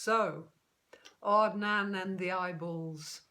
So, Odd Nan and the eyeballs.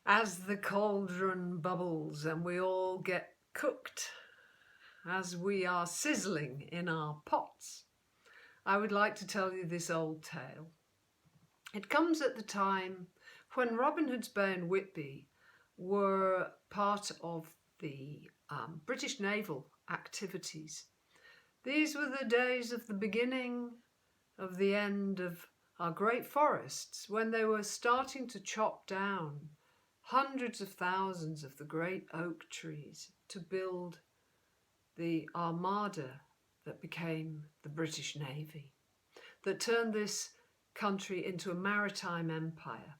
As the cauldron bubbles and we all get cooked, as we are sizzling in our pots, I would like to tell you this old tale. It comes at the time when Robin Hood's Bay and Whitby were part of the British naval activities. These were the days of the beginning of the end of our great forests, when they were starting to chop down hundreds of thousands of the great oak trees to build the armada that became the British Navy, that turned this country into a maritime empire.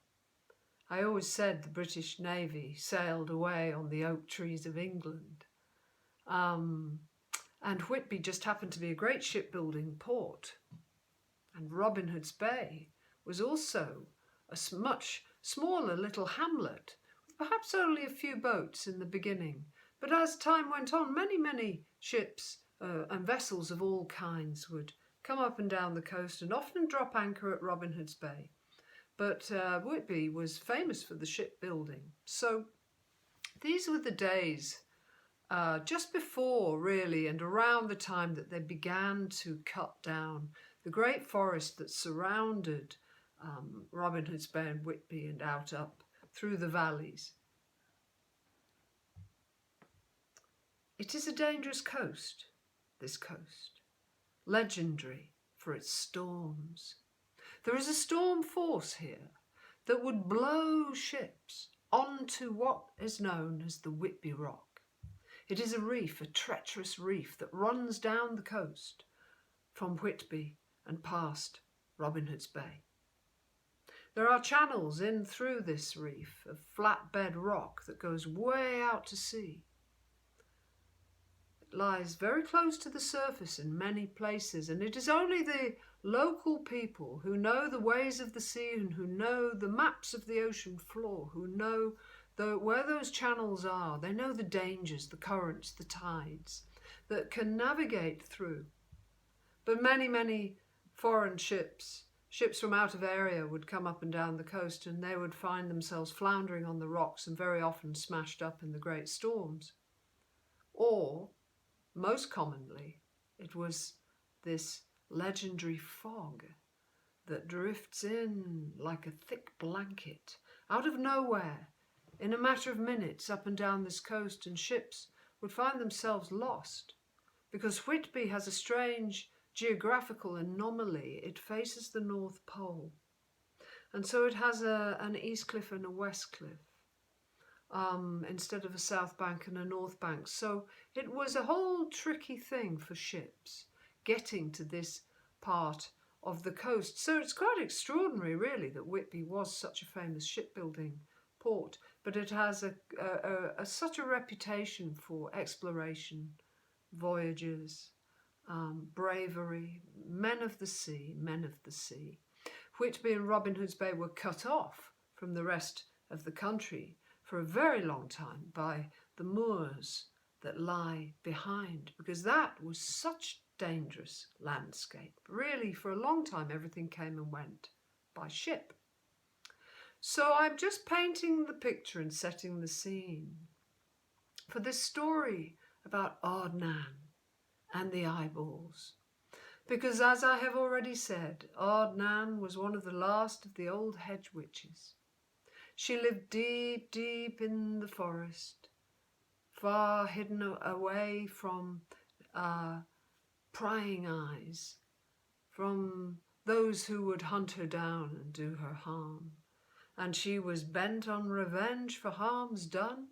I always said the British Navy sailed away on the oak trees of England. And Whitby just happened to be a great shipbuilding port. And Robin Hood's Bay was also a much smaller little hamlet, with perhaps only a few boats in the beginning. But as time went on, many ships and vessels of all kinds would come up and down the coast and often drop anchor at Robin Hood's Bay. But Whitby was famous for the shipbuilding. So these were the days just before, really, and around the time that they began to cut down the great forest that surrounded Robin Hood's Bay and Whitby and out up through the valleys. It is a dangerous coast, this coast, legendary for its storms. There is a storm force here that would blow ships onto what is known as the Whitby Rock. It is a reef, a treacherous reef that runs down the coast from Whitby and past Robin Hood's Bay. There are channels in through this reef of flatbed rock that goes way out to sea. It lies very close to the surface in many places, and it is only the local people who know the ways of the sea and who know the maps of the ocean floor, who know where those channels are. They know the dangers, the currents, the tides that can navigate through. But many foreign ships from out of area would come up and down the coast, and they would find themselves floundering on the rocks and very often smashed up in the great storms. Or, most commonly, it was this legendary fog that drifts in like a thick blanket out of nowhere in a matter of minutes up and down this coast, and ships would find themselves lost because Whitby has a strange geographical anomaly. It faces the North Pole, and so it has an east cliff and a west cliff instead of a south bank and a north bank. So it was a whole tricky thing for ships getting to this part of the coast. So it's quite extraordinary, really, that Whitby was such a famous shipbuilding port, but it has such a reputation for exploration, voyages, bravery, men of the sea. Whitby and Robin Hood's Bay were cut off from the rest of the country for a very long time by the moors that lie behind, because that was such dangerous landscape. Really, for a long time, everything came and went by ship. So I'm just painting the picture and setting the scene for this story about Odd Nan and the eyeballs. Because, as I have already said, Odd Nan was one of the last of the old hedge witches. She lived deep in the forest, far hidden away from prying eyes, from those who would hunt her down and do her harm. And she was bent on revenge for harms done,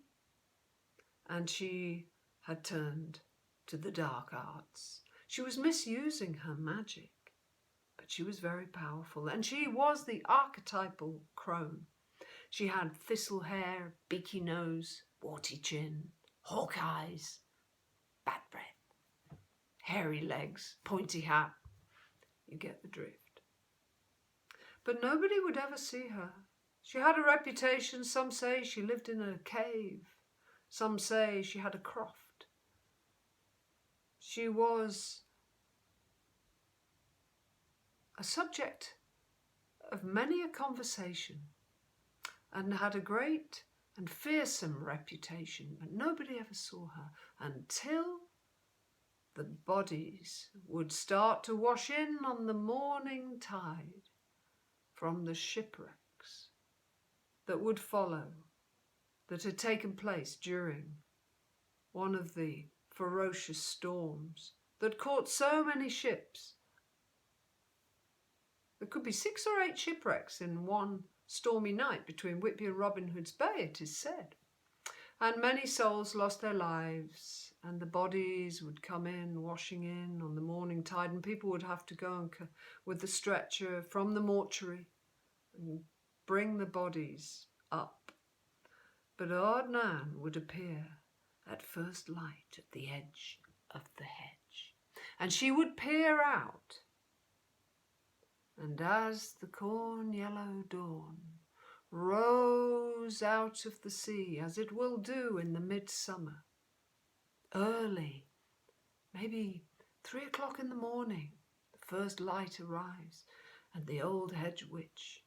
and she had turned to the dark arts. She was misusing her magic, but she was very powerful, and she was the archetypal crone. She had thistle hair, beaky nose, warty chin, hawk eyes, bad breath, hairy legs, pointy hat. You get the drift. But nobody would ever see her. She had a reputation. Some say she lived in a cave. Some say she had a croft. She was a subject of many a conversation and had a great and fearsome reputation, but nobody ever saw her until the bodies would start to wash in on the morning tide from the shipwrecks that would follow, that had taken place during one of the ferocious storms that caught so many ships. There could be 6 or 8 shipwrecks in one stormy night between Whitby and Robin Hood's Bay, it is said. And many souls lost their lives, and the bodies would come in, washing in on the morning tide, and people would have to go with the stretcher from the mortuary and bring the bodies up. But Odd Nan would appear at first light at the edge of the hedge, and she would peer out. And as the corn-yellow dawn rose out of the sea, as it will do in the midsummer, early, maybe 3 o'clock in the morning, the first light arrives, and the old hedge witch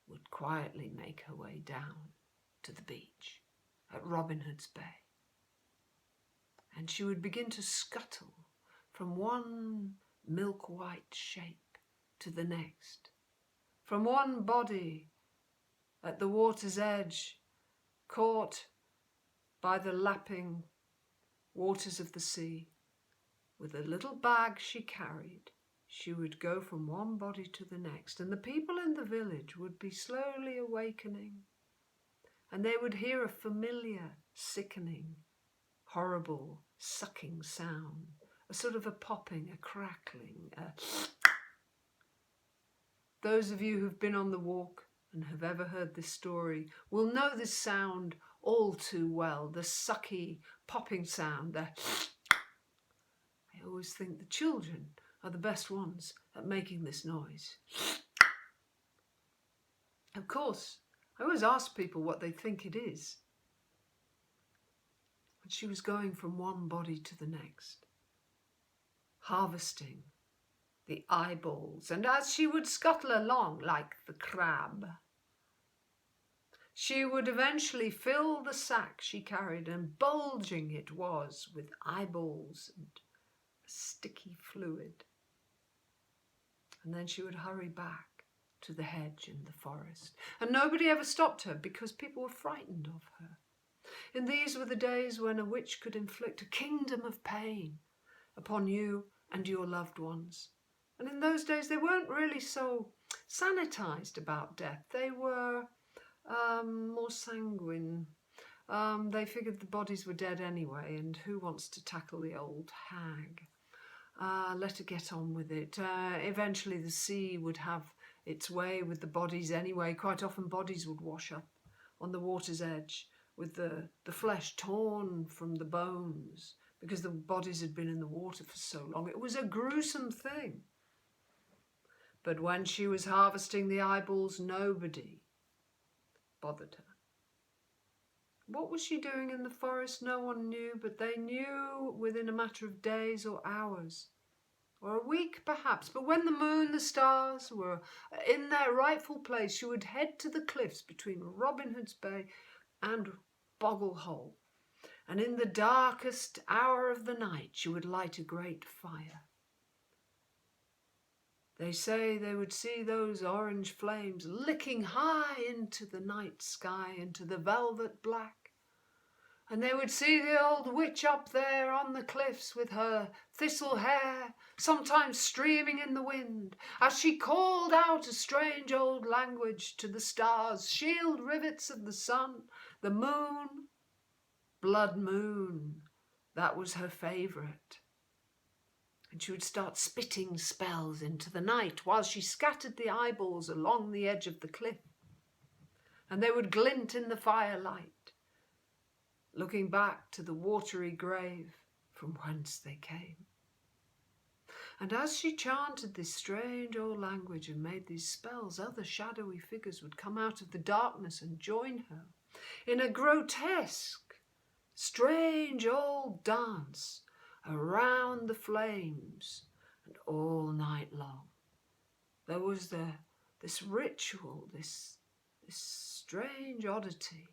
would quietly make her way down to the beach at Robin Hood's Bay. And she would begin to scuttle from one milk-white shape to the next, from one body at the water's edge, caught by the lapping waters of the sea. With a little bag she carried, she would go from one body to the next, and the people in the village would be slowly awakening, and they would hear a familiar, sickening, horrible, sucking sound, a sort of a popping, a crackling, Those of you who've been on the walk and have ever heard this story will know this sound all too well, the sucky, popping sound. I always think the children are the best ones at making this noise. Of course, I always ask people what they think it is. And she was going from one body to the next, harvesting the eyeballs, and as she would scuttle along like the crab, she would eventually fill the sack she carried, and bulging it was with eyeballs and sticky fluid. And then she would hurry back to the hedge in the forest, and nobody ever stopped her because people were frightened of her. And these were the days when a witch could inflict a kingdom of pain upon you and your loved ones. And in those days, they weren't really so sanitized about death. They were more sanguine. They figured the bodies were dead anyway, and who wants to tackle the old hag? Let her get on with it. Eventually, the sea would have its way with the bodies anyway. Quite often, bodies would wash up on the water's edge with the flesh torn from the bones because the bodies had been in the water for so long. It was a gruesome thing. But when she was harvesting the eyeballs, nobody bothered her. What was she doing in the forest? No one knew, but they knew within a matter of days or hours, or a week perhaps. But when the moon, the stars were in their rightful place, she would head to the cliffs between Robin Hood's Bay and Boggle Hole, and in the darkest hour of the night she would light a great fire. They say they would see those orange flames licking high into the night sky, into the velvet black. And they would see the old witch up there on the cliffs with her thistle hair, sometimes streaming in the wind, as she called out a strange old language to the stars, shield rivets of the sun, the moon, blood moon. That was her favourite. And she would start spitting spells into the night while she scattered the eyeballs along the edge of the cliff. And they would glint in the firelight, looking back to the watery grave from whence they came. And as she chanted this strange old language and made these spells, other shadowy figures would come out of the darkness and join her in a grotesque, strange old dance around the flames. And all night long there was the this ritual, this strange oddity.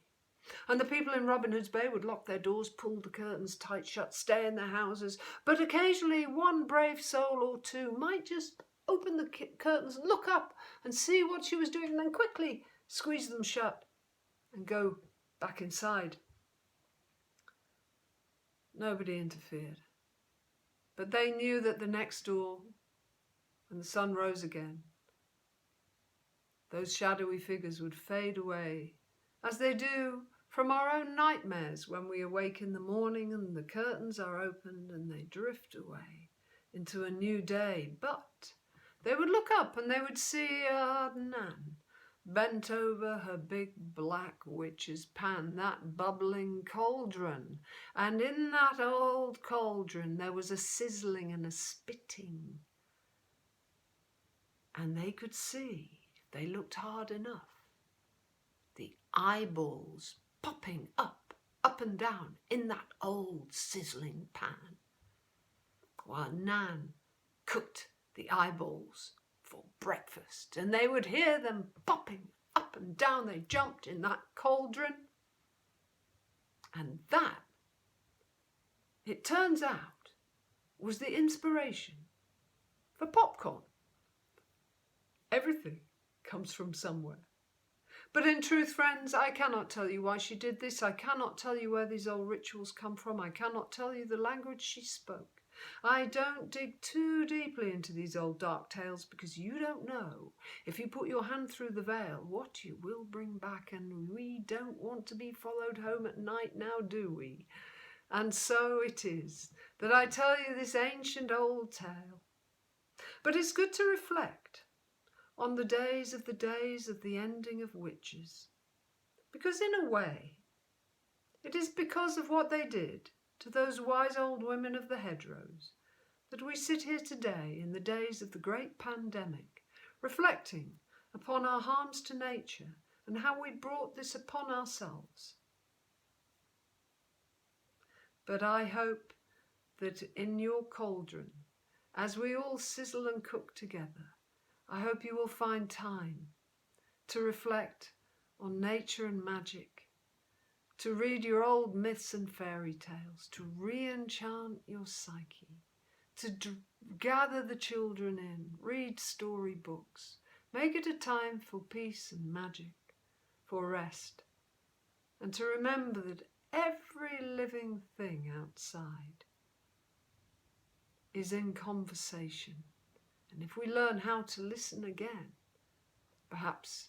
And the people in Robin Hood's Bay would lock their doors, pull the curtains tight shut, stay in their houses, but occasionally one brave soul or two might just open the curtains, look up and see what she was doing, and then quickly squeeze them shut and go back inside. Nobody interfered, but they knew that the next door, when the sun rose again, those shadowy figures would fade away, as they do from our own nightmares when we awake in the morning and the curtains are opened and they drift away into a new day. But they would look up and they would see Nan bent over her big black witch's pan, that bubbling cauldron. And in that old cauldron there was a sizzling and a spitting. And they could see, if they looked hard enough, the eyeballs popping up and down in that old sizzling pan, while Nan cooked the eyeballs for breakfast, and they would hear them popping up and down. They jumped in that cauldron, and that, it turns out, was the inspiration for popcorn. Everything comes from somewhere. But in truth, friends, I cannot tell you why she did this. I cannot tell you where these old rituals come from. I cannot tell you the language she spoke. I don't dig too deeply into these old dark tales, because you don't know, if you put your hand through the veil, what you will bring back, and we don't want to be followed home at night now, do we? And so it is that I tell you this ancient old tale. But it's good to reflect on the days of the ending of witches, because in a way it is because of what they did to those wise old women of the hedgerows that we sit here today in the days of the great pandemic, reflecting upon our harms to nature and how we brought this upon ourselves. But I hope that in your cauldron, as we all sizzle and cook together, I hope you will find time to reflect on nature and magic, to read your old myths and fairy tales, to re-enchant your psyche, to gather the children in, read storybooks, make it a time for peace and magic, for rest, and to remember that every living thing outside is in conversation. And if we learn how to listen again, perhaps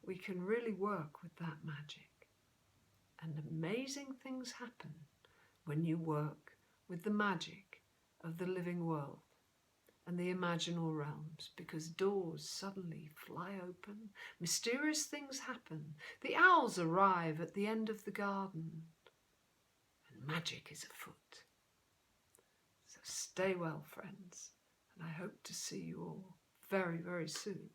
we can really work with that magic. And amazing things happen when you work with the magic of the living world and the imaginal realms, because doors suddenly fly open, mysterious things happen, the owls arrive at the end of the garden, and magic is afoot. So stay well, friends. And I hope to see you all very, very soon.